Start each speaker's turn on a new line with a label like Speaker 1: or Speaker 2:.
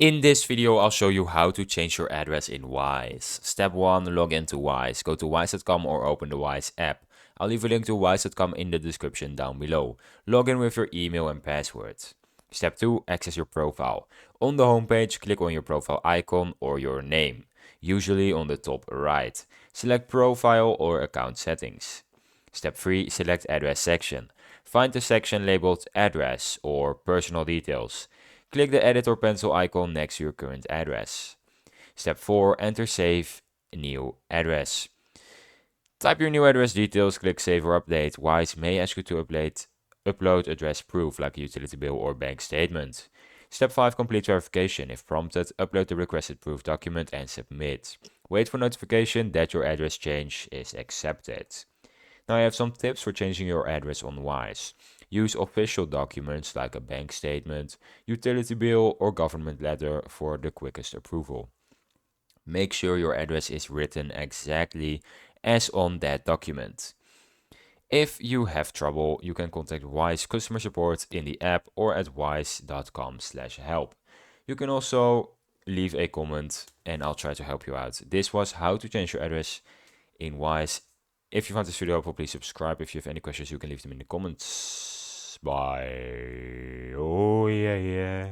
Speaker 1: In this video, I'll show you how to change your address in Wise. Step 1, log into Wise. Go to wise.com or open the Wise app. I'll leave a link to wise.com in the description down below. Log in with your email and password. Step 2, access your profile. On the homepage, click on your profile icon or your name, usually on the top right. Select Profile or Account Settings. Step 3, select Address section. Find the section labeled Address or Personal Details. Click the edit or pencil icon next to your current address. Step 4, enter save new address. Type your new address details, click save or update. Wise may ask you to upload address proof like a utility bill or bank statement. Step 5, complete verification. If prompted, upload the requested proof document and submit. Wait for notification that your address change is accepted. Now I have some tips for changing your address on Wise. Use official documents like a bank statement, utility bill, or government letter for the quickest approval. Make sure your address is written exactly as on that document. If you have trouble, you can contact Wise customer support in the app or at wise.com/help. You can also leave a comment and I'll try to help you out. This was how to change your address in Wise. If you found this video helpful, please subscribe. If you have any questions, you can leave them in the comments. Bye. Oh, yeah, yeah.